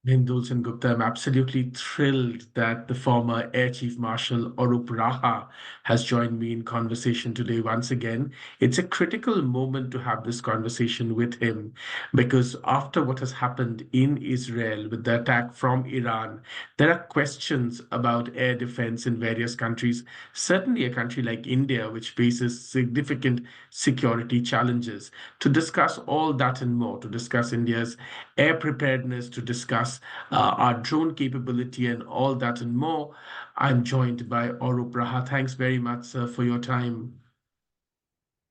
Hindol Sengupta, I'm absolutely thrilled that the former Air Chief Marshal Arup Raha has joined me in conversation today once again. It's a critical moment to have this conversation with him because after what has happened in Israel with the attack from Iran, there are questions about air defense in various countries, certainly a country like India, which faces significant security challenges. To discuss all that and more, to discuss India's air preparedness, to discuss our drone capability and all that and more. I'm joined by Arup Raha. Thanks very much, sir, for your time.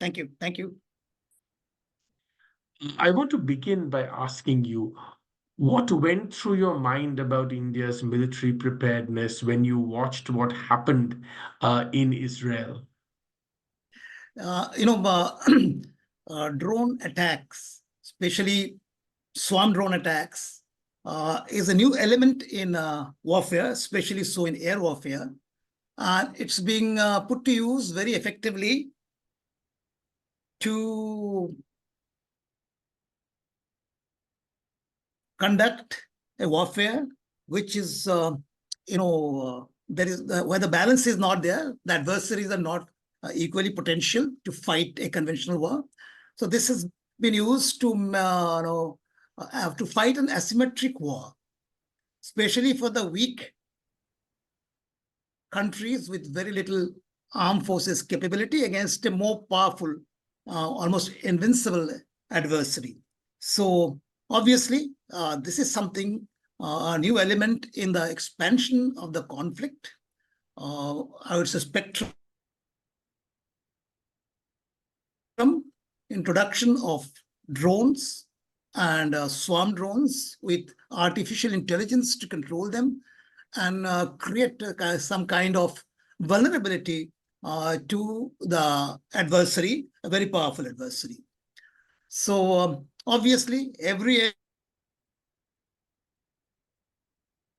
Thank you. Thank you. I want to begin by asking you what went through your mind about India's military preparedness when you watched what happened in Israel? Drone attacks, especially swarm drone attacks, is a new element in warfare, especially so in air warfare. And it's being put to use very effectively to conduct a warfare which is, there is where the balance is not there, the adversaries are not equally potential to fight a conventional war. So this has been used to fight an asymmetric war, especially for the weak countries with very little armed forces capability against a more powerful, almost invincible adversary. So obviously, this is something, a new element in the expansion of the conflict. I would suspect introduction of drones and swarm drones with artificial intelligence to control them and create some kind of vulnerability to the adversary, a very powerful adversary. So obviously, every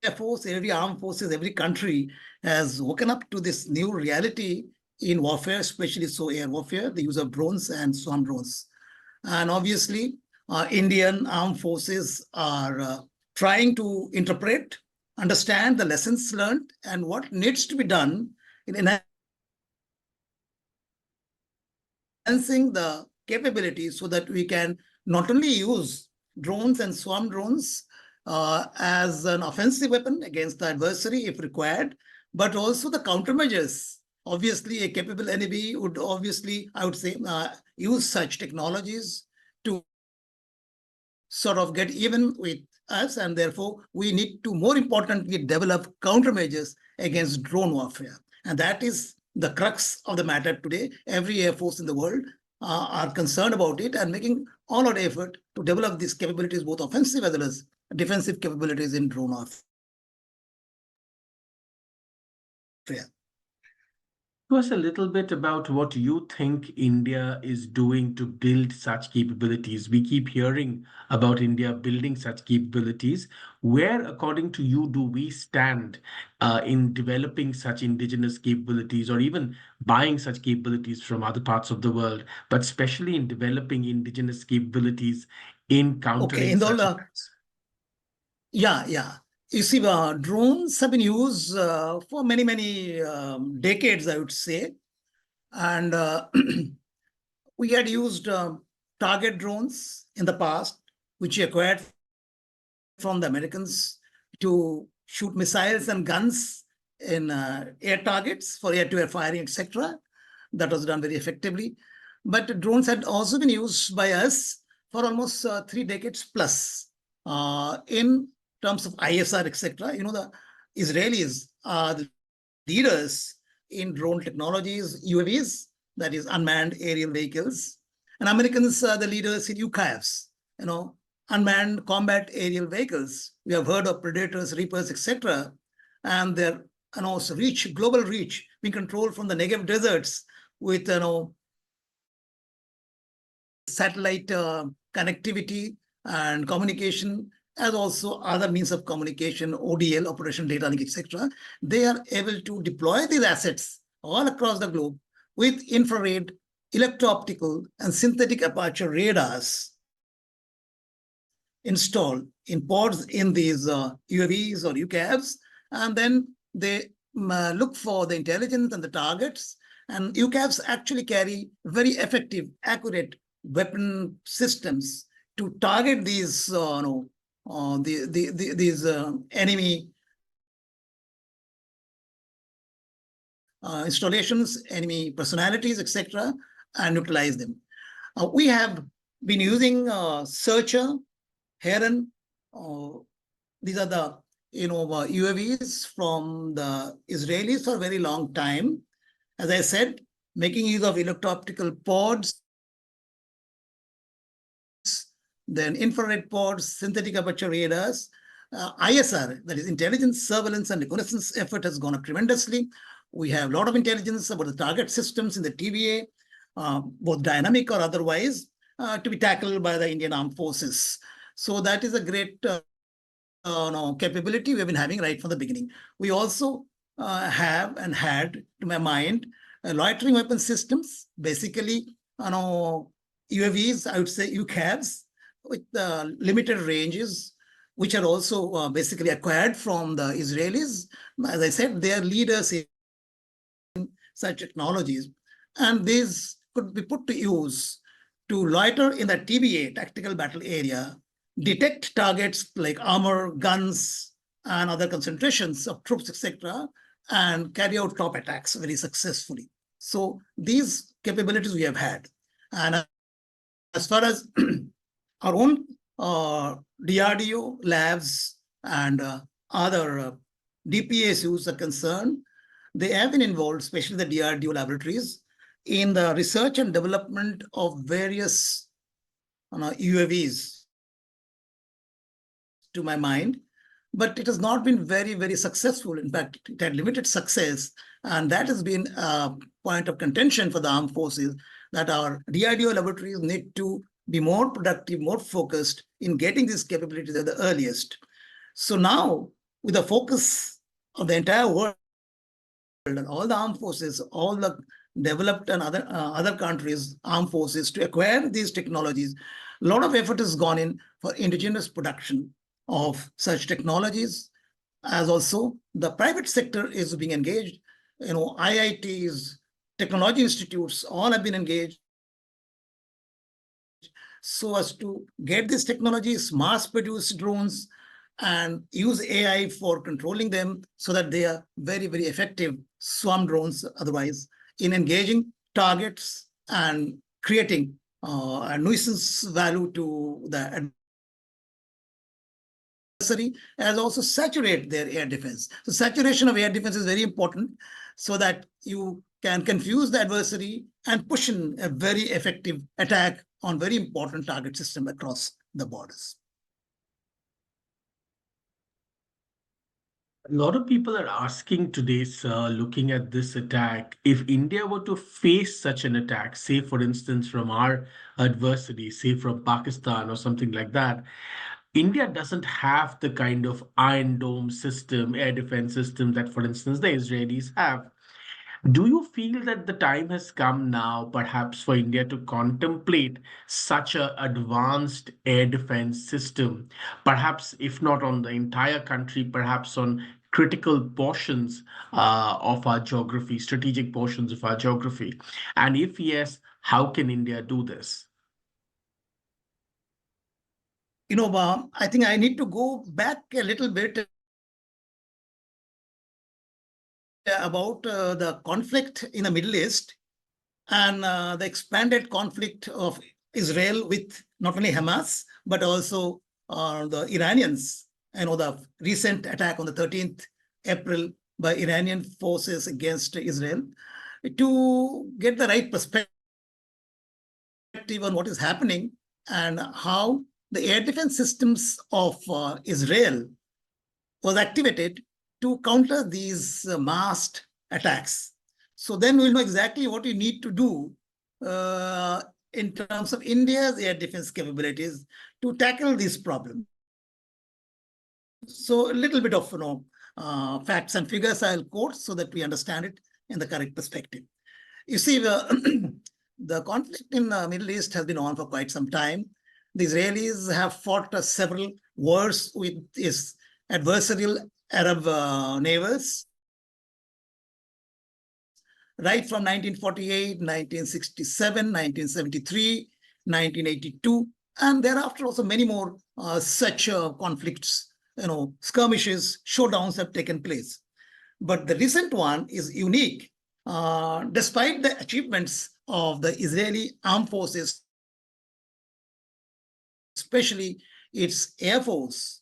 air force, every armed forces, every country has woken up to this new reality in warfare, especially so air warfare, the use of drones and swarm drones. And obviously, Indian armed forces are trying to interpret, understand the lessons learned and what needs to be done in enhancing the capabilities so that we can not only use drones and swarm drones as an offensive weapon against the adversary if required, but also the countermeasures. Obviously, a capable enemy would obviously, I would say, use such technologies to sort of get even with us, and therefore we need to more importantly develop countermeasures against drone warfare. And that is the crux of the matter today. Every air force in the world are concerned about it and making all out effort to develop these capabilities, both offensive as well as defensive capabilities in drone warfare. Tell us a little bit about what you think India is doing to build such capabilities. We keep hearing about India building such capabilities. Where, according to you, do we stand in developing such indigenous capabilities or even buying such capabilities from other parts of the world, but especially in developing indigenous capabilities in countering such attacks? Yeah. You see, drones have been used for many, many decades, I would say. And we had used target drones in the past, which we acquired from the Americans to shoot missiles and guns in air targets for air-to-air firing, etc. That was done very effectively. But drones had also been used by us for almost 3 decades plus in terms of ISR, etc. The Israelis are the leaders in drone technologies, UAVs, that is unmanned aerial vehicles. And Americans are the leaders in UCAVs, unmanned combat aerial vehicles. We have heard of Predators, Reapers, etc. And their reach, global reach, being controlled from the Negev deserts with satellite connectivity and communication, as also other means of communication, ODL, operational data link, etc. They are able to deploy these assets all across the globe with infrared, electro-optical, and synthetic aperture radars installed in pods in these UAVs or UCAVs, and then they look for the intelligence and the targets. And UCAVs actually carry very effective, accurate weapon systems to target these these enemy installations, enemy personalities, etc., and neutralize them. We have been using Searcher, Heron. These are the UAVs from the Israelis for a very long time. As I said, making use of electro-optical pods, then infrared pods, synthetic aperture radars. ISR, that is intelligence, surveillance, and reconnaissance effort has gone up tremendously. We have a lot of intelligence about the target systems in the TVA, both dynamic or otherwise, to be tackled by the Indian Armed Forces. So that is a great capability we've been having right from the beginning. We also have and had, to my mind, loitering weapon systems, basically, UAVs, I would say UCAVs, with limited ranges, which are also basically acquired from the Israelis. As I said, they are leaders in such technologies. And these could be put to use to loiter in the TBA, tactical battle area, detect targets like armor, guns, and other concentrations of troops, etc., and carry out top attacks very successfully. So these capabilities we have had. And as far as our own DRDO labs and other DPSUs are concerned, they have been involved, especially the DRDO laboratories, in the research and development of various UAVs, to my mind, but it has not been very, very successful. In fact, it had limited success, and that has been a point of contention for the armed forces, that our DRDO laboratories need to be more productive, more focused in getting these capabilities at the earliest. So now, with the focus of the entire world and all the armed forces, all the developed and other countries' armed forces to acquire these technologies, a lot of effort has gone in for indigenous production of such technologies, as also the private sector is being engaged. IITs, technology institutes, all have been engaged so as to get these technologies, mass-produce drones, and use AI for controlling them so that they are very, very effective swarm drones otherwise in engaging targets and creating a nuisance value to the adversary, as also saturate their air defense. So saturation of air defense is very important so that you can confuse the adversary and push in a very effective attack on very important target system across the borders. A lot of people are asking today, sir, looking at this attack, if India were to face such an attack, say, for instance, from our adversary, say from Pakistan or something like that, India doesn't have the kind of Iron Dome system, air defense system that, for instance, the Israelis have. Do you feel that the time has come now, perhaps, for India to contemplate such an advanced air defense system? Perhaps, if not on the entire country, perhaps on critical portions of our geography, strategic portions of our geography? And if yes, how can India do this? I think I need to go back a little bit about the conflict in the Middle East and the expanded conflict of Israel with not only Hamas, but also the Iranians. The recent attack on the 13th April by Iranian forces against Israel, to get the right perspective on what is happening and how the air defense systems of Israel was activated to counter these massed attacks. So then we'll know exactly what we need to do in terms of India's air defense capabilities to tackle these problems. So a little bit of facts and figures I'll quote so that we understand it in the correct perspective. You see, the conflict in the Middle East has been on for quite some time. the Israelis have fought several wars with its adversarial Arab neighbors, right from 1948, 1967, 1973, 1982, and thereafter also many more such conflicts, skirmishes, showdowns have taken place. But the recent one is unique. Despite the achievements of the Israeli armed forces, especially its air force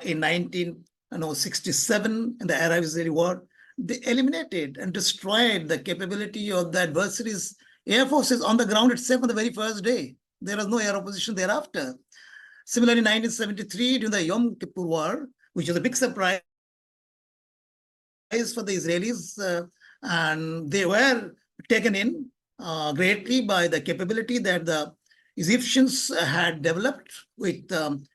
in 1967 in the Arab-Israeli war, they eliminated and destroyed the capability of the adversaries' air forces on the ground itself on the very first day. There was no air opposition thereafter. Similarly, in 1973, during the Yom Kippur War, which was a big surprise for the Israelis, and they were taken in greatly by the capability that the Egyptians had developed with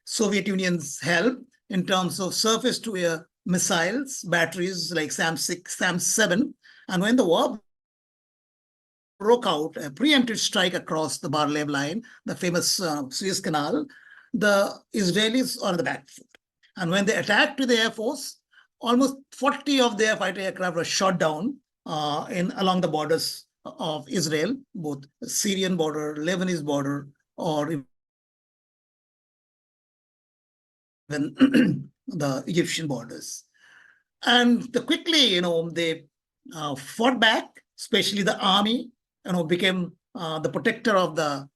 Soviet Union's help in terms of surface-to-air missiles, batteries like SAM-6, SAM-7. And when the war broke out, a preemptive strike across the Bar-Lev line, the famous Suez Canal, the Israelis are on the back foot. And when they attacked with the Air Force, almost 40 of their fighter aircraft were shot down along the borders of Israel, both Syrian border, Lebanese border, or even the Egyptian borders. And quickly, they fought back, especially the army, became the protector of the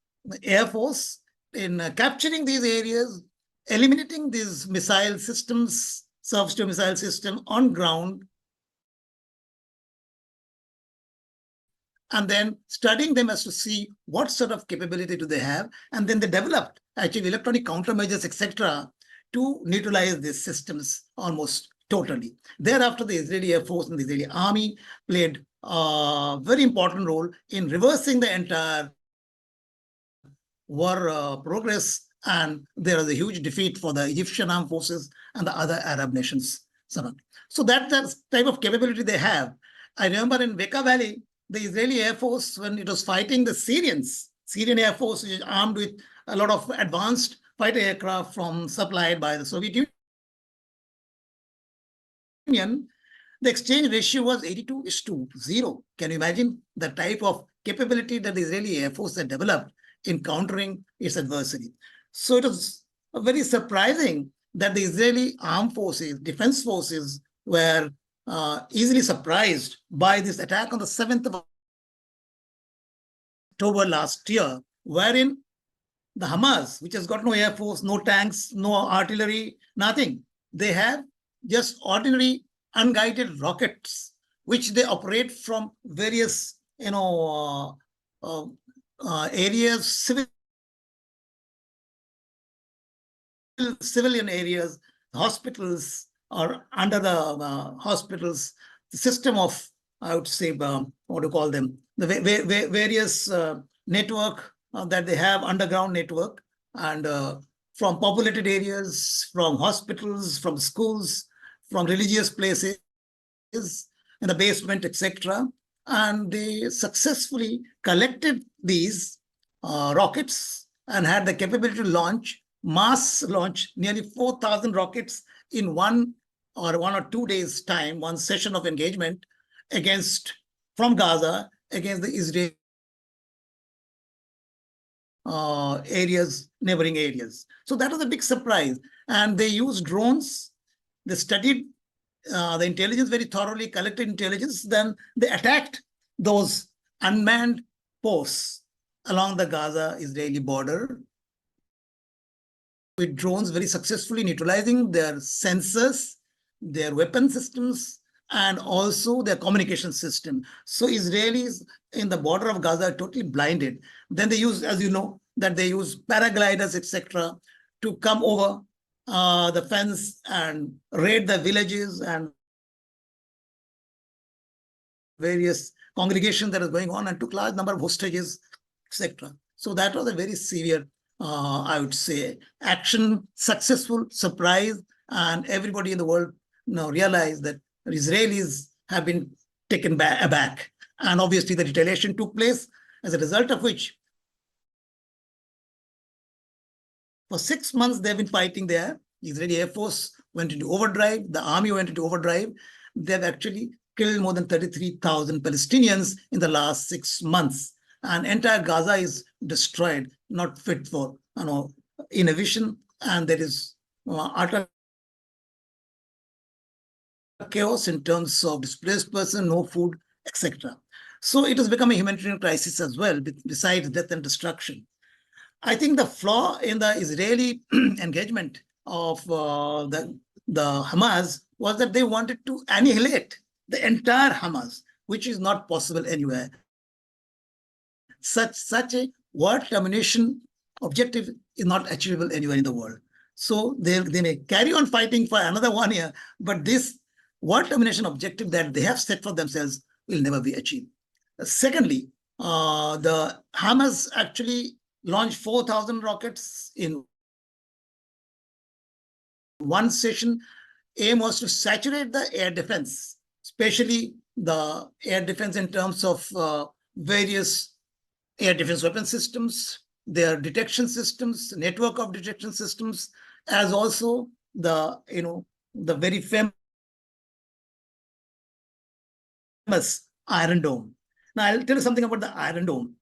Air Force in capturing these areas, eliminating these missile systems, surface-to-air missile system on ground, and then studying them as to see what sort of capability do they have. And then they developed actually electronic countermeasures, etc., to neutralize these systems almost totally. Thereafter, the Israeli Air Force and the Israeli Army played a very important role in reversing the entire war progress, and there was a huge defeat for the Egyptian armed forces and the other Arab nations. So that's the type of capability they have. I remember in Bekaa Valley, the Israeli Air Force, when it was fighting the Syrian Air Force, which is armed with a lot of advanced fighter aircraft supplied by the Soviet Union, the exchange ratio was 82:0. Can you imagine the type of capability that the Israeli Air Force had developed in countering its adversary? So it was very surprising that the Israeli armed forces, defense forces, were easily surprised by this attack on the 7th of October last year, wherein the Hamas, which has got no air force, no tanks, no artillery, nothing. They have just ordinary unguided rockets, which they operate from various, areas, civilian areas, hospitals, or under the hospitals, the system of, I would say, what to call them, the various network that they have, underground network, and from populated areas, from hospitals, from schools, from religious places, in the basement, etc. And they successfully collected these rockets and had the capability to mass launch nearly 4,000 rockets in 1 or 2 days' time, one session of engagement from Gaza against the Israeli neighboring areas. So that was a big surprise. And they used drones. They studied the intelligence very thoroughly, collected intelligence. Then they attacked those unmanned posts along the Gaza-Israeli border with drones, very successfully neutralizing their sensors, their weapon systems, and also their communication system. So Israelis in the border of Gaza are totally blinded. Then they use, as you know, that they use paragliders, etc., to come over the fence and raid the villages and various congregations that is going on, and took large number of hostages, etc. So that was a very severe, I would say, action, successful, surprise, and everybody in the world now realized that Israelis have been taken aback. And obviously the retaliation took place, as a result of which For 6 months, they've been fighting there. Israeli Air Force went into overdrive. The army went into overdrive. They've actually killed more than 33,000 Palestinians in the last 6 months. And entire Gaza is destroyed, not fit for innovation. And there is utter chaos in terms of displaced person, no food, etc. So it has become a humanitarian crisis as well, besides death and destruction. I think the flaw in the Israeli engagement of the Hamas was that they wanted to annihilate the entire Hamas, which is not possible anywhere. Such a world domination objective is not achievable anywhere in the world. So they may carry on fighting for another 1 year, but this world domination objective that they have set for themselves will never be achieved. Secondly, the Hamas actually launched 4,000 rockets in one session. Aim was to saturate the air defense, especially the air defense in terms of various air defense weapon systems, their detection systems, network of detection systems, as also the very famous Iron Dome. Now I'll tell you something about the Iron Dome.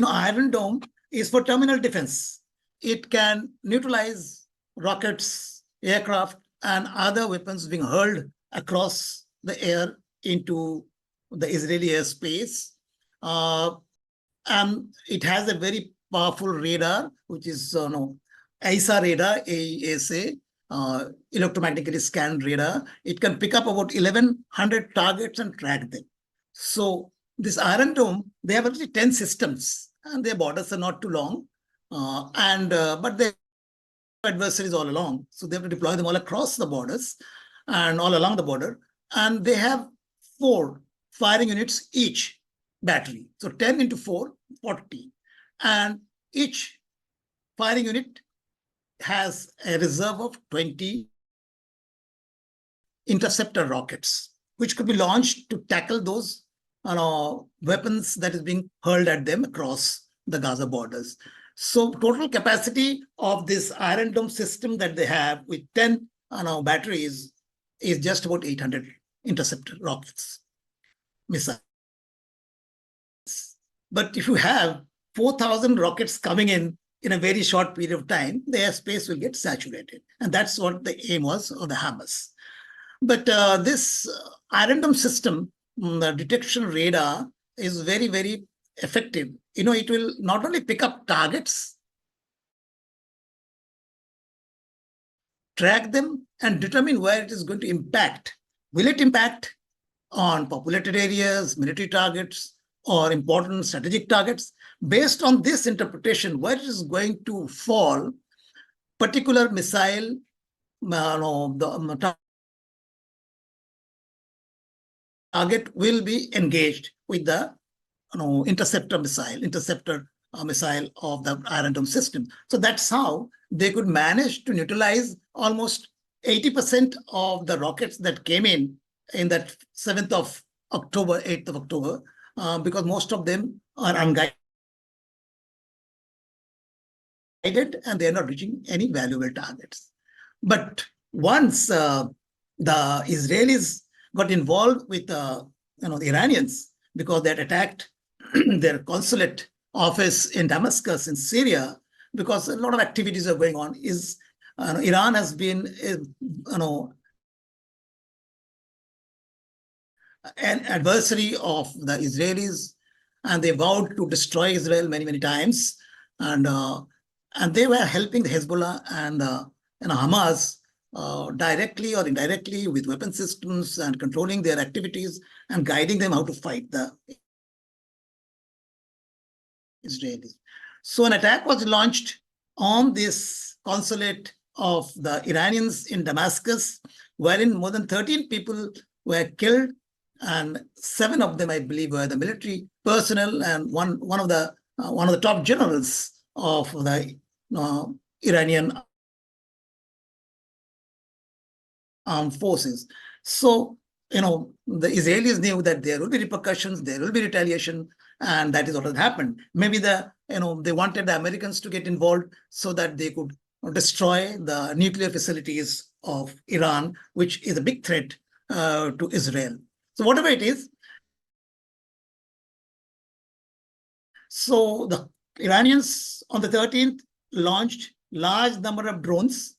Iron Dome is for terminal defense. It can neutralize rockets, aircraft, and other weapons being hurled across the air into the Israeli airspace. And it has a very powerful radar, which is AESA radar, AESA, electromagnetically scanned radar. It can pick up about 1,100 targets and track them. So this Iron Dome, they have actually 10 systems, and their borders are not too long, but their adversaries all along. So they have to deploy them all across the borders and all along the border. And they have 4 firing units each battery. So 10 into 4, 40. And each firing unit has a reserve of 20 interceptor rockets, which could be launched to tackle those weapons that is being hurled at them across the Gaza borders. So total capacity of this Iron Dome system that they have with 10 batteries is just about 800 interceptor rockets, missiles. But if you have 4,000 rockets coming in a very short period of time, the airspace will get saturated. And that's what the aim was of the Hamas. But this Iron Dome system, the detection radar, is very, very effective. It will not only pick up targets, track them, and determine where it is going to impact. Will it impact on populated areas, military targets, or important strategic targets? Based on this interpretation, where it is going to fall, particular missile, the target will be engaged with the interceptor missile of the Iron Dome system. So that's how they could manage to neutralize almost 80% of the rockets that came in that 7th of October, 8th of October, because most of them are unguided and they're not reaching any valuable targets. But once the Israelis got involved with the Iranians, because they had attacked their consulate office in Damascus in Syria, because a lot of activities are going on. Iran has been an adversary of the Israelis, and they vowed to destroy Israel many, many times. And they were helping the Hezbollah and Hamas directly or indirectly with weapon systems and controlling their activities and guiding them how to fight the Israelis. So an attack was launched on this consulate of the Iranians in Damascus, wherein more than 13 people were killed, and 7 of them, I believe, were the military personnel, and one of the top generals of the Iranian armed forces. So, the Israelis knew that there will be repercussions, there will be retaliation, and that is what has happened. Maybe they wanted the Americans to get involved so that they could destroy the nuclear facilities of Iran, which is a big threat to Israel. So whatever it is, so the Iranians on the 13th launched large number of drones,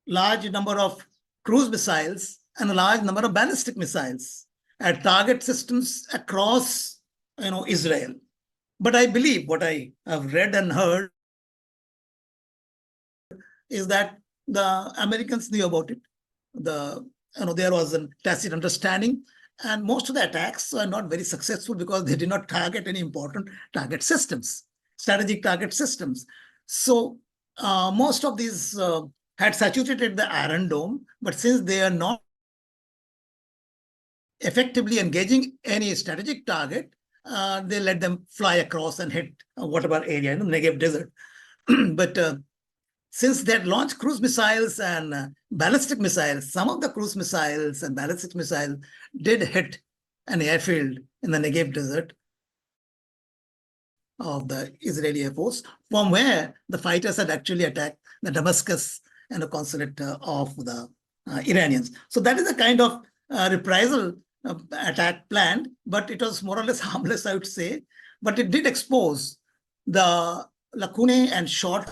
large number of cruise missiles, and a large number of ballistic missiles at target systems across Israel. But I believe what I have read and heard is that the Americans knew about it. There was a tacit understanding, and most of the attacks are not very successful because they did not target any important target systems, strategic target systems. So most of these had saturated the Iron Dome, but since they are not effectively engaging any strategic target, they let them fly across and hit whatever area in the Negev desert. But since they had launched cruise missiles and ballistic missiles, some of the cruise missiles and ballistic missiles did hit an airfield in the Negev desert of the Israeli Air Force, from where the fighters had actually attacked the Damascus and the consulate of the Iranians. So that is a kind of reprisal attack planned, but it was more or less harmless, I would say. But it did expose the lacunae and shortfalls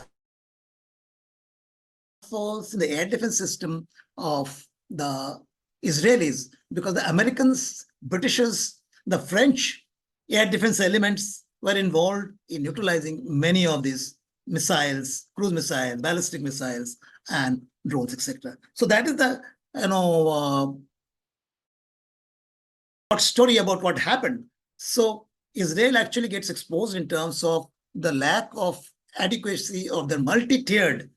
in the air defense system of the Israelis, because the Americans, Britishers, the French air defense elements were involved in neutralizing many of these missiles, cruise missiles, ballistic missiles, and drones, etc. So that is the story about what happened. So Israel actually gets exposed in terms of the lack of adequacy of the multi-tiered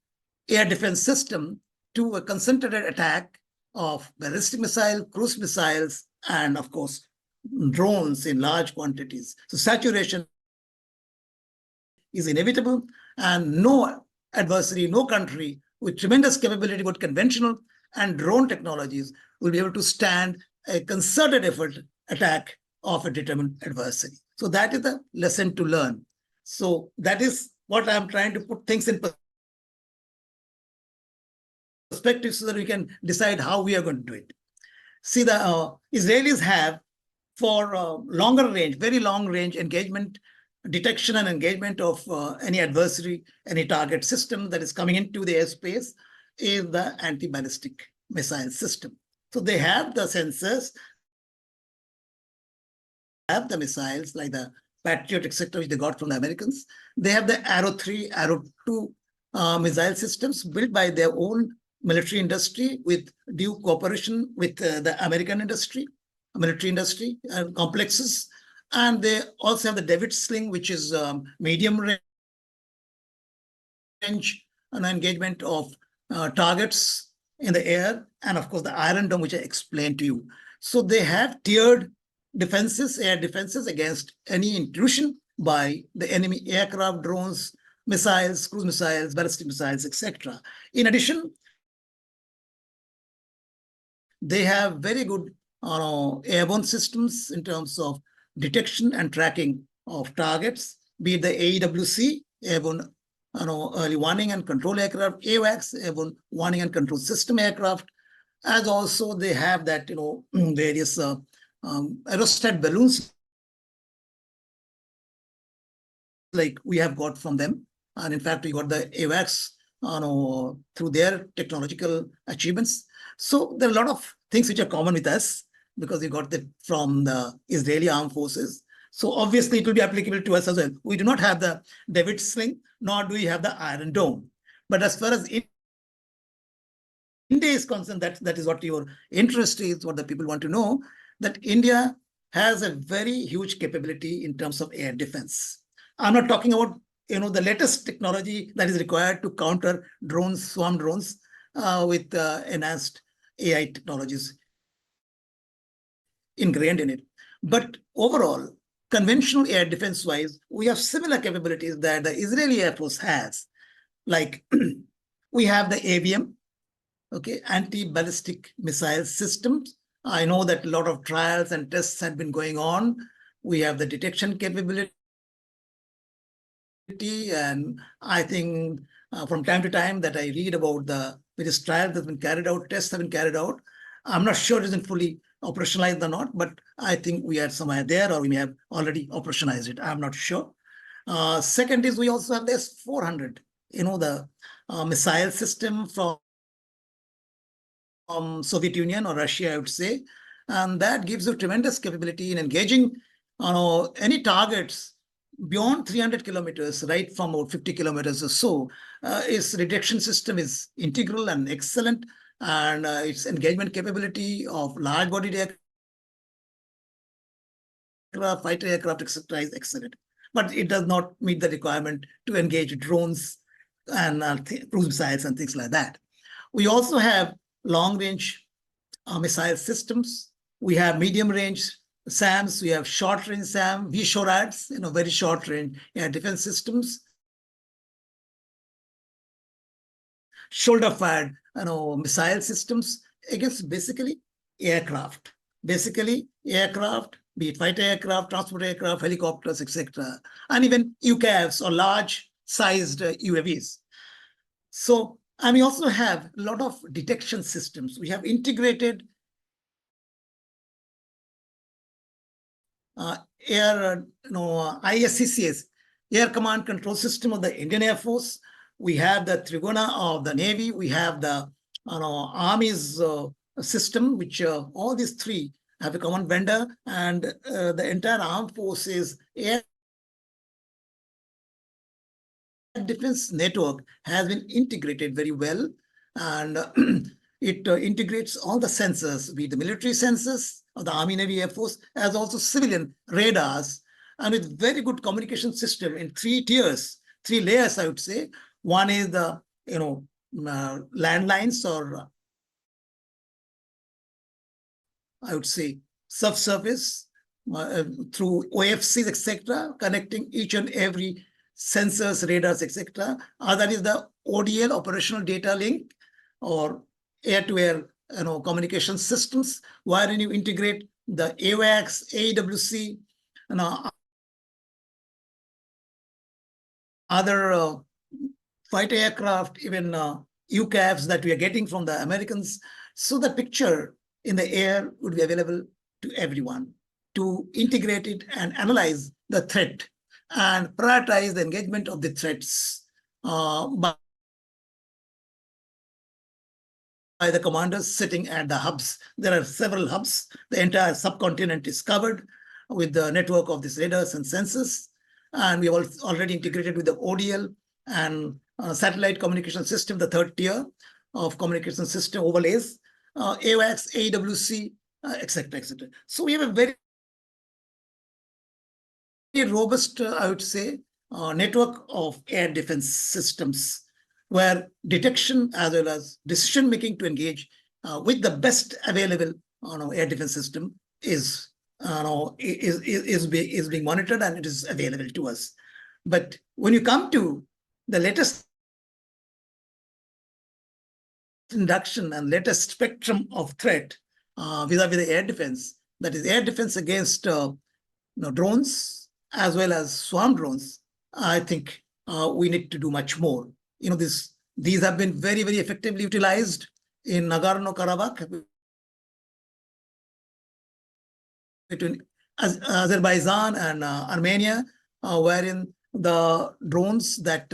air defense system to a concentrated attack of ballistic missile, cruise missiles, and of course, drones in large quantities. So saturation is inevitable, and no adversary, no country with tremendous capability with conventional and drone technologies will be able to stand a concerted effort attack of a determined adversary. So that is the lesson to learn. So that is what I'm trying to put things in perspective so that we can decide how we are going to do it. See, the Israelis have, for longer range, very long range engagement, detection and engagement of any adversary, any target system that is coming into the airspace, is the anti-ballistic missile system. So they have the sensors, have the missiles like the Patriot, etc., which they got from the Americans. They have the Arrow 3, Arrow 2 missile systems built by their own military industry with due cooperation with the American industry, military industry complexes. And they also have the David Sling, which is medium range and engagement of targets in the air. And of course, the Iron Dome, which I explained to you. So they have tiered defenses, air defenses against any intrusion by the enemy aircraft, drones, missiles, cruise missiles, ballistic missiles, etc. In addition, they have very good airborne systems in terms of detection and tracking of targets, be it the AEWC, airborne early warning and control aircraft, AWACS, airborne warning and control system aircraft, as also they have that various aerostat balloons like we have got from them. And in fact, we got the AWACS through their technological achievements. So there are a lot of things which are common with us because we got that from the Israeli armed forces. So obviously it will be applicable to us as well. We do not have the David Sling, nor do we have the Iron Dome. But as far as India is concerned, that is what your interest is, what the people want to know, that India has a very huge capability in terms of air defense. I'm not talking about the latest technology that is required to counter drones, swarm drones with enhanced AI technologies ingrained in it. But overall, conventional air defense-wise, we have similar capabilities that the Israeli Air Force has. Like we have the ABM, okay, anti-ballistic missile systems. I know that a lot of trials and tests have been going on. We have the detection capability, and I think from time to time that I read about the various trials that have been carried out, tests have been carried out. I'm not sure it isn't fully operationalized or not, but I think we are somewhere there, or we may have already operationalized it. I'm not sure. Second is we also have the S-400, the missile system from Soviet Union or Russia, I would say. And that gives you tremendous capability in engaging any targets beyond 300 kilometers, right from about 50 kilometers or so. Its detection system is integral and excellent, and its engagement capability of large bodied aircraft, fighter aircraft, etc., is excellent. But it does not meet the requirement to engage drones and cruise missiles and things like that. We also have long range missile systems. We have medium range SAMs. We have short range SAM, VSHORADs, very short range air defense systems. Shoulder fired, missile systems against basically aircraft. Basically aircraft, be it fighter aircraft, transport aircraft, helicopters, etc., and even UCAVs or large sized UAVs. So, and we also have a lot of detection systems. We have integrated ISCCS, Air Command Control System of the Indian Air Force. We have the Trigona of the Navy. We have the Army's system, which all these three have a common vendor, and the entire armed forces air defense network has been integrated very well, and it integrates all the sensors, be it the military sensors of the Army, Navy, Air Force, as also civilian radars, and with very good communication system in 3 tiers, 3 layers, I would say. One is the landlines, or I would say subsurface through OFCs, etc., connecting each and every sensors, radars, etc. Other is the ODL, operational data link, or air-to-air communication systems, wherein you integrate the AWACS, AWC, other fighter aircraft, even UCAVs that we are getting from the Americans. So the picture in the air would be available to everyone to integrate it and analyze the threat and prioritize the engagement of the threats by the commanders sitting at the hubs. There are several hubs. The entire subcontinent is covered with the network of these radars and sensors. And we have already integrated with the ODL and satellite communication system, the 3rd tier of communication system overlays, AWACS, AWC, etc., etc. So we have a very robust, I would say, network of air defense systems, where detection as well as decision making to engage with the best available air defense system is being monitored, and it is available to us. But when you come to the latest induction and latest spectrum of threat vis-a-vis the air defense, that is air defense against drones as well as swarm drones, I think we need to do much more. These have been very, very effectively utilized in Nagorno-Karabakh between Azerbaijan and Armenia, wherein the drones that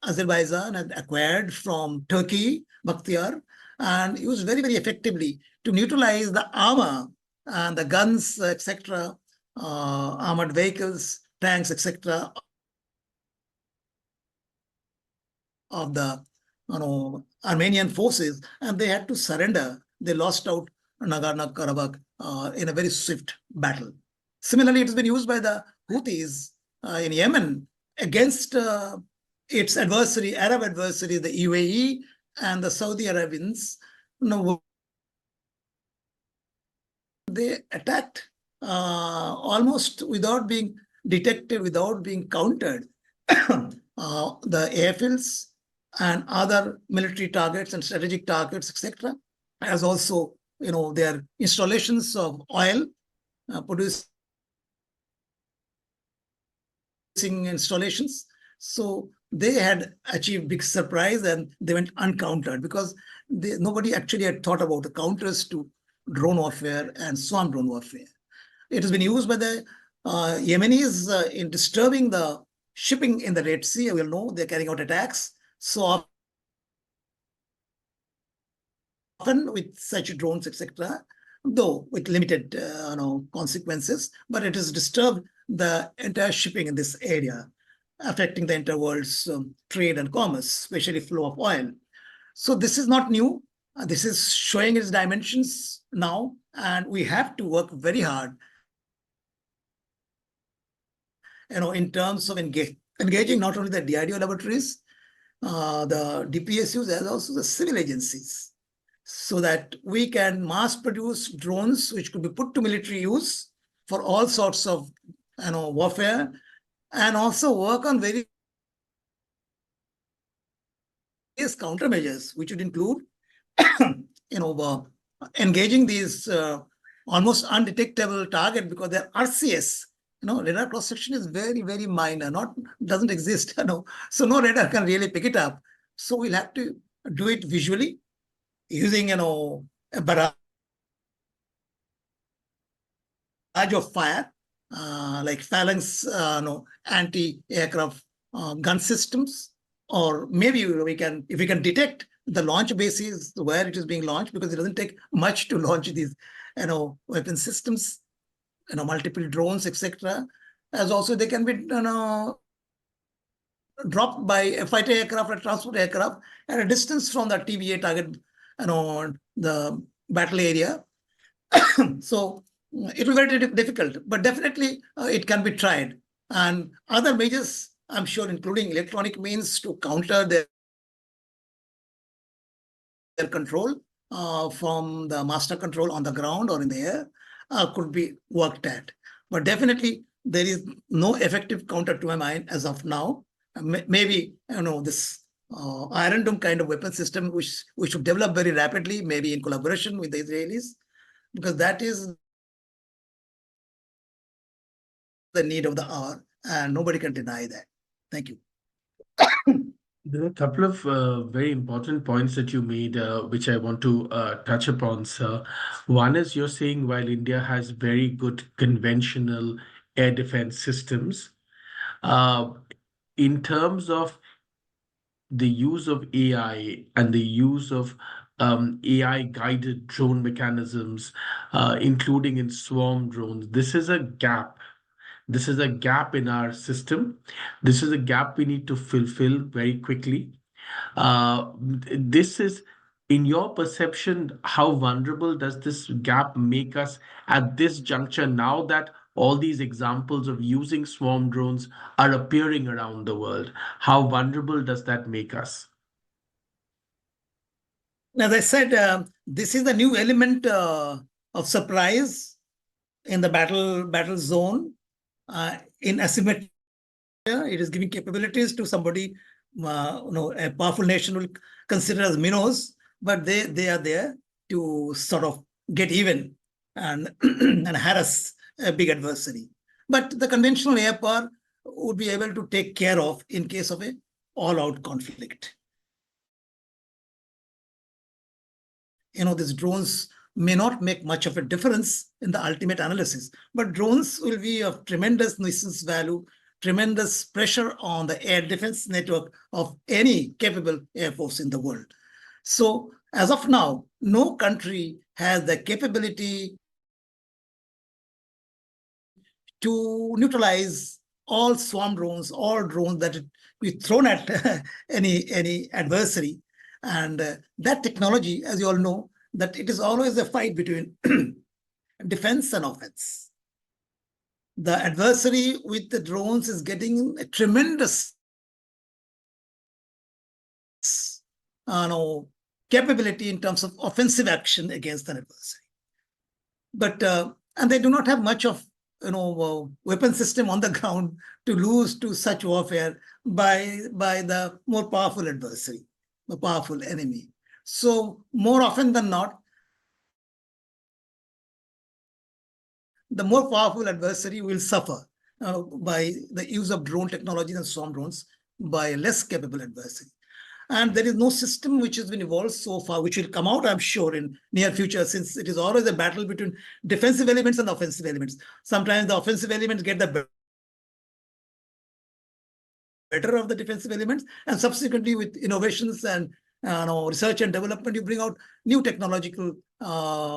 Azerbaijan had acquired from Turkey, Bakhtiar, and used very, very effectively to neutralize the armor and the guns, etc., armored vehicles, tanks, etc., of the Armenian forces, and they had to surrender. They lost out Nagorno-Karabakh in a very swift battle. Similarly, it has been used by the Houthis in Yemen against its adversary, Arab adversary, the UAE and the Saudi Arabians. They attacked almost without being detected, without being countered, the airfields and other military targets and strategic targets, etc., as also their installations of oil producing installations. So they had achieved big surprise and they went uncountered because nobody actually had thought about the counters to drone warfare and swarm drone warfare. It has been used by the Yemenis in disturbing the shipping in the Red Sea. We all know they're carrying out attacks. So often with such drones, etc., though with limited consequences, but it has disturbed the entire shipping in this area, affecting the entire world's trade and commerce, especially flow of oil. So this is not new. This is showing its dimensions now, and we have to work very hard, in terms of engaging not only the DRDO laboratories, the DPSUs, as also the civil agencies, so that we can mass produce drones which could be put to military use for all sorts of warfare, and also work on various countermeasures, which would include engaging these almost undetectable target, because they're RCS. Radar cross section is very, very minor, doesn't exist. So no radar can really pick it up. So we'll have to do it visually using a barrage of fire, like Phalanx anti-aircraft gun systems, or maybe if we can detect the launch bases where it is being launched, because it doesn't take much to launch these weapon systems, multiple drones, etc. As also they can be dropped by a fighter aircraft or transport aircraft at a distance from the TVA target, the battle area. So it will be very difficult, but definitely it can be tried. And other measures, I'm sure, including electronic means to counter their control from the master control on the ground or in the air, could be worked at. But definitely there is no effective counter to my mind as of now. Maybe this Iron Dome kind of weapon system, which we should develop very rapidly, maybe in collaboration with the Israelis, because that is the need of the hour, and nobody can deny that. Thank you. There are a couple of very important points that you made, which I want to touch upon, sir. One is you're saying while India has very good conventional air defense systems, uh, in terms of the use of AI and the use of AI-guided drone mechanisms, including in swarm drones, this is a gap. This is a gap in our system. This is a gap we need to fulfill very quickly. This is, in your perception, how vulnerable does this gap make us at this juncture now that all these examples of using swarm drones are appearing around the world? How vulnerable does that make us? As I said, this is the new element of surprise in the battle zone. In asymmetry, it is giving capabilities to somebody, a powerful nation will consider as minnows, but they are there to sort of get even and and harass a big adversary. But the conventional air power would be able to take care of in case of a all-out conflict. These drones may not make much of a difference in the ultimate analysis, but drones will be of tremendous nuisance value, tremendous pressure on the air defense network of any capable air force in the world. So as of now, no country has the capability to neutralize all swarm drones, all drones that be thrown at any adversary. And that technology, as you all know, that it is always a fight between defense and offense. The adversary with the drones is getting a tremendous capability in terms of offensive action against an adversary. But and they do not have much of weapon system on the ground to lose to such warfare by the more powerful adversary, the powerful enemy. So more often than not, the more powerful adversary will suffer by the use of drone technologies and swarm drones by a less capable adversary. And there is no system which has been evolved so far, which will come out, I'm sure, in near future, since it is always a battle between defensive elements and offensive elements. Sometimes the offensive elements get the better of the defensive elements, and subsequently with innovations and research and development, you bring out new technological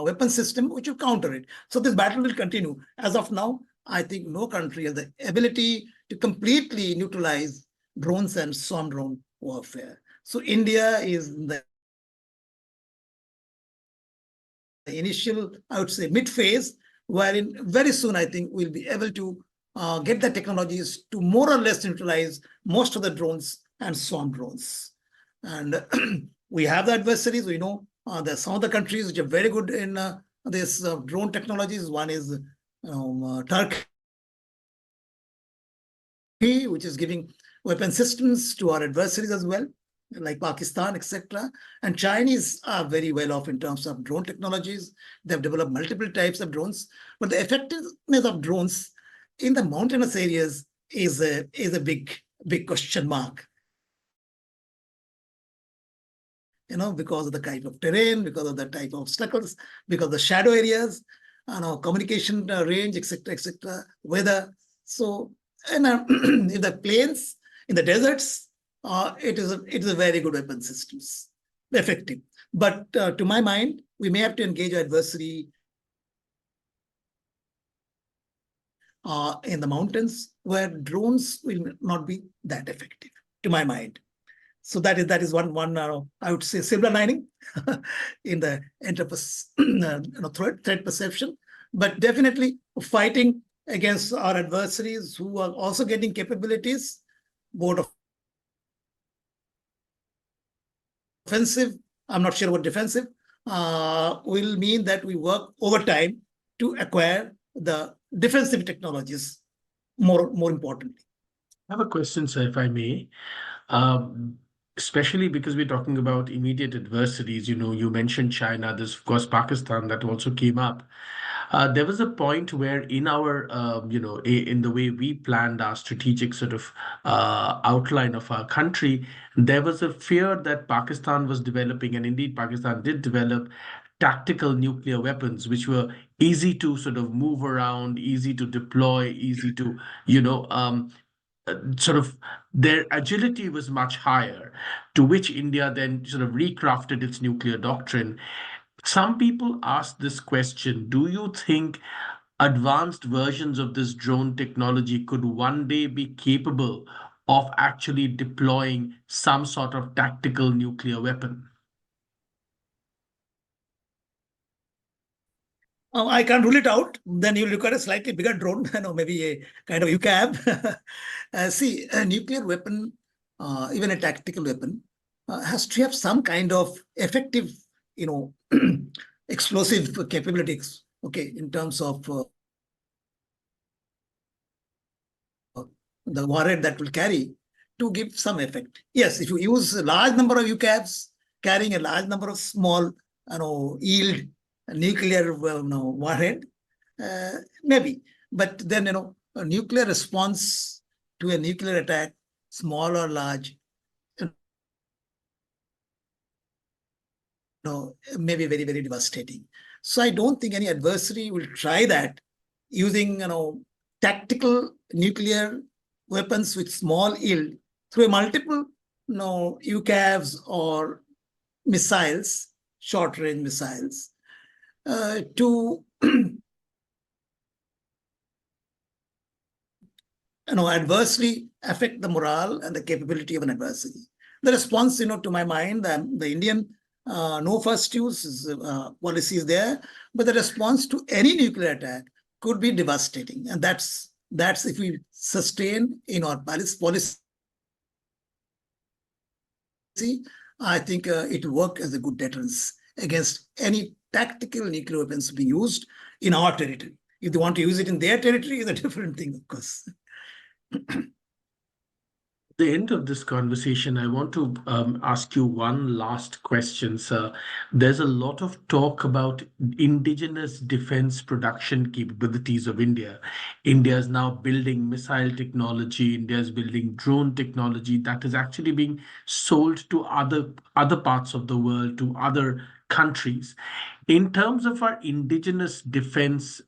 weapon system which will counter it. So this battle will continue. As of now, I think no country has the ability to completely neutralize drones and swarm drone warfare. So India is in the initial, I would say, mid phase, wherein very soon I think we'll be able to get the technologies to more or less neutralize most of the drones and swarm drones. And we have the adversaries. We know there's some of the countries which are very good in this drone technologies. One is Turkey, which is giving weapon systems to our adversaries as well, like Pakistan, etc. And Chinese are very well off in terms of drone technologies. They've developed multiple types of drones, but the effectiveness of drones in the mountainous areas is a big question mark. Because of the type of terrain, because of the type of obstacles, because of the shadow areas, communication range, etc., weather. So, and in the plains, in the deserts, it is a very good weapon systems, effective. But to my mind, we may have to engage our adversary in the mountains where drones will not be that effective, to my mind. So that is one I would say silver lining in the threat perception. But definitely fighting against our adversaries who are also getting capabilities, both offensive, I'm not sure what defensive, will mean that we work overtime to acquire the defensive technologies more importantly. I have a question, sir, if I may. Especially because we're talking about immediate adversaries. You mentioned China. There's, of course, Pakistan that also came up. There was a point where in our, in the way we planned our strategic sort of outline of our country, there was a fear that Pakistan was developing, and indeed Pakistan did develop tactical nuclear weapons, which were easy to sort of move around, easy to deploy, easy to, sort of their agility was much higher, to which India then sort of recrafted its nuclear doctrine. Some people ask this question: do you think advanced versions of this drone technology could one day be capable of actually deploying some sort of tactical nuclear weapon? I can't rule it out. Then you look at a slightly bigger drone, maybe a kind of UCAV. See, a nuclear weapon, even a tactical weapon, has to have some kind of effective, explosive capabilities. Okay, in terms of the warhead that will carry to give some effect. Yes, if you use a large number of UCAVs carrying a large number of small, yield nuclear warhead, maybe. But then, a nuclear response to a nuclear attack, small or large, may be very, very devastating. So I don't think any adversary will try that using, tactical nuclear weapons with small yield through multiple, UCAVs or missiles, short-range missiles, to adversely affect the morale and the capability of an adversary. The response, to my mind, the Indian no first use policy is there, but the response to any nuclear attack could be devastating, and that's if we sustain in our policy. I think it will work as a good deterrence against any tactical nuclear weapons being used in our territory. If they want to use it in their territory, is a different thing, of course. the end of this conversation, I want to ask you one last question, sir. There's a lot of talk about indigenous defense production capabilities of India. India is now building missile technology. India is building drone technology that is actually being sold to other parts of the world, to other countries. In terms of our indigenous defense,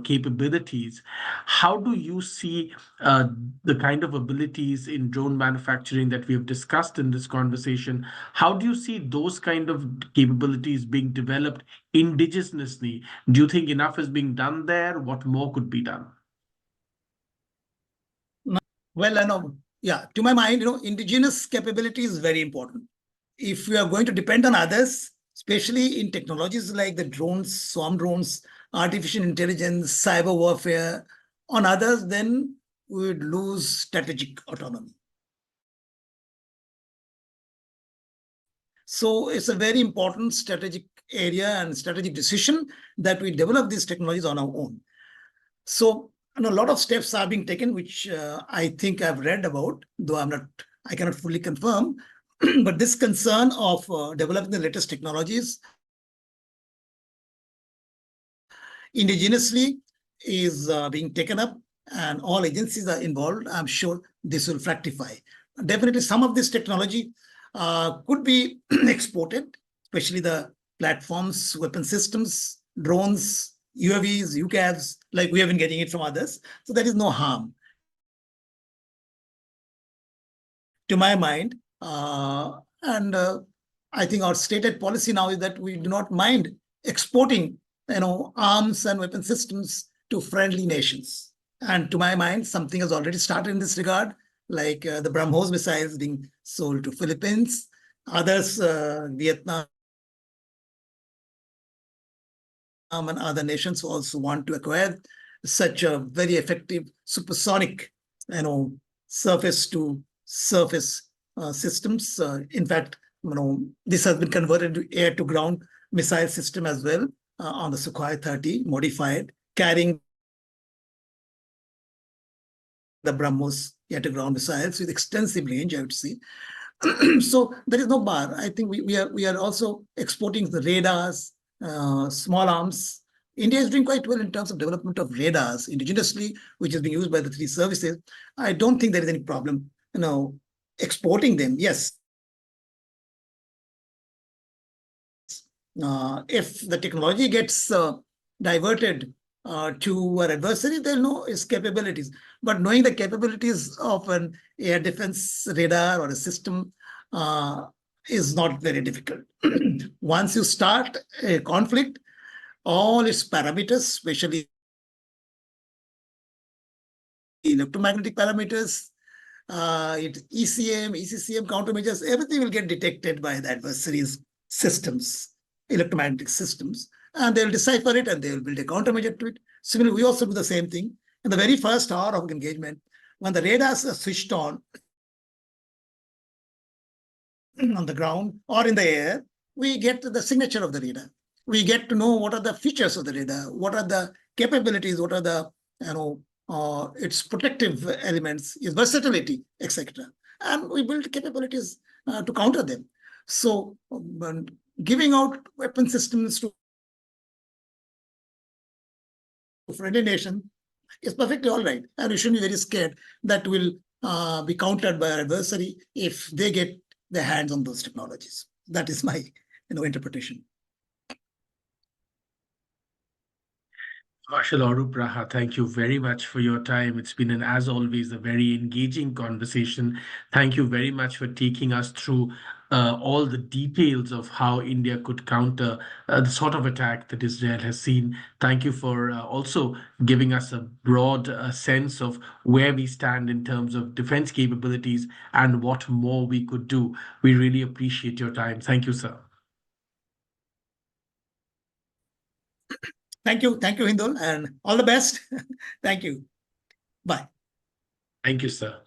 capabilities, how do you see the kind of abilities in drone manufacturing that we have discussed in this conversation? How do you see those kind of capabilities being developed indigenously? Do you think enough is being done there? What more could be done? Well, I know, yeah, to my mind, indigenous capability is very important. If we are going to depend on others, especially in technologies like the drones, swarm drones, artificial intelligence, cyber warfare, on others, then we would lose strategic autonomy. So it's a very important strategic area and strategic decision that we develop these technologies on our own. So a lot of steps are being taken, which I think I've read about, though I cannot fully confirm. But this concern of developing the latest technologies indigenously is being taken up, and all agencies are involved. I'm sure this will fructify. Definitely, some of this technology could be exported, especially the platforms, weapon systems, drones, UAVs, UCAVs, like we have been getting it from others. So there is no harm, to my mind. And I think our stated policy now is that we do not mind exporting, arms and weapon systems to friendly nations. And to my mind, something has already started in this regard, like the BrahMos missiles being sold to Philippines, others, Vietnam and other nations also want to acquire such a very effective supersonic, surface to surface systems. In fact, this has been converted to air to ground missile system as well on the Sukhoi 30 modified, carrying the BrahMos air to ground missiles with extensive range, I would say. So there is no bar. I think we are also exporting the radars, small arms. India is doing quite well in terms of development of radars indigenously, which is being used by the three services. I don't think there is any problem, exporting them. Yes. If the technology gets diverted to our adversary, they'll know its capabilities. But knowing the capabilities of an air defense radar or a system is not very difficult. Once you start a conflict, all its parameters, especially electromagnetic parameters, ECM, ECCM countermeasures, everything will get detected by the adversary's systems, electromagnetic systems, and they'll decipher it and they'll build a countermeasure to it. Similarly, we also do the same thing. In the very first hour of engagement, when the radars are switched on the ground or in the air, we get the signature of the radar. We get to know what are the features of the radar, what are the capabilities, what are the its protective elements, its versatility, etc. And we build capabilities to counter them. So giving out weapon systems to friendly nation is perfectly all right. And we shouldn't be very scared that will be countered by our adversary if they get their hands on those technologies. That is my interpretation. Marshal Arup Raha, thank you very much for your time. It's been, as always, a very engaging conversation. Thank you very much for taking us through all the details of how India could counter the sort of attack that Israel has seen. Thank you for also giving us a broad sense of where we stand in terms of defense capabilities and what more we could do. We really appreciate your time. Thank you, sir. Thank you, Hindol, and all the best. Thank you. Bye. Thank you, sir.